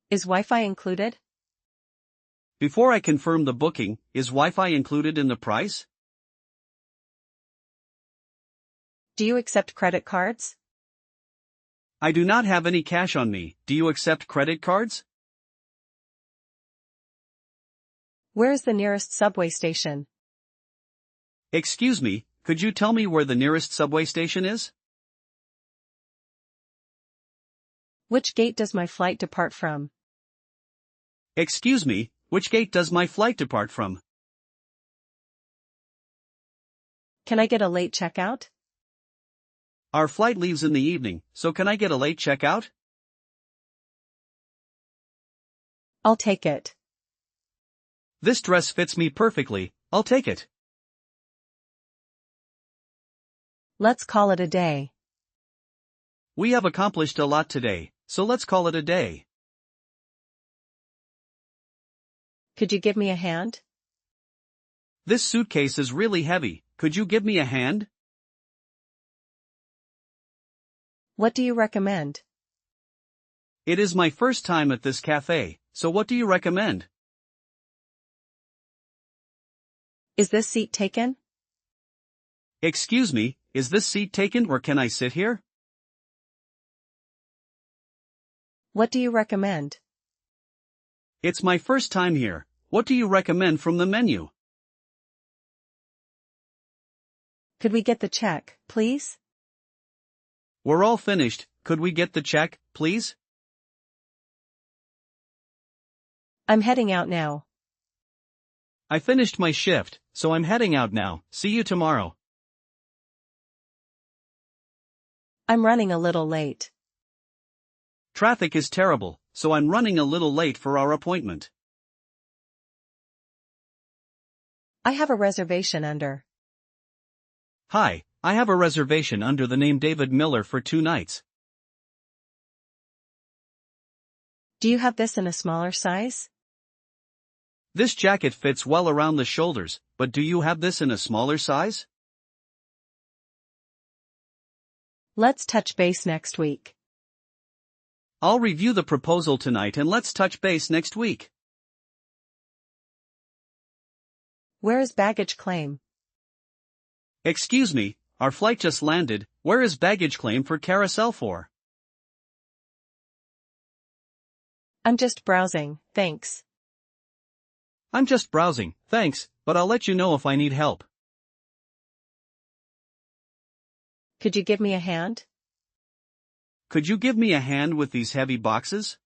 Is Wi-Fi included? Before I confirm the booking, is Wi-Fi included in the price? Do you accept credit cards? I do not have any cash on me. Do you accept credit cards? Where is the nearest subway station? Excuse me, could you tell me where the nearest subway station is? Which gate does my flight depart from? Excuse me, which gate does my flight depart from? Can I get a late checkout? Our flight leaves in the evening, so can I get a late checkout? I'll take it. This dress fits me perfectly, I'll take it. Let's call it a day. We have accomplished a lot today, so let's call it a day. Could you give me a hand? This suitcase is really heavy, could you give me a hand? What do you recommend? It is my first time at this cafe, so what do you recommend? Is this seat taken? Excuse me, is this seat taken or can I sit here? What do you recommend? It's my first time here, what do you recommend from the menu? Could we get the check, please? We're all finished, could we get the check, please? I'm heading out now. I finished my shift, so I'm heading out now, see you tomorrow. I'm running a little late. Traffic is terrible, so I'm running a little late for our appointment. I have a reservation under. Hi, I have a reservation under the name David Miller for 2 nights. Do you have this in a smaller size? This jacket fits well around the shoulders, but do you have this in a smaller size? Let's touch base next week. I'll review the proposal tonight and let's touch base next week. Where is baggage claim? Excuse me, our flight just landed, where is baggage claim for Carousel for? I'm just browsing, thanks. I'm just browsing, thanks, but I'll let you know if I need help. Could you give me a hand? Could you give me a hand with these heavy boxes?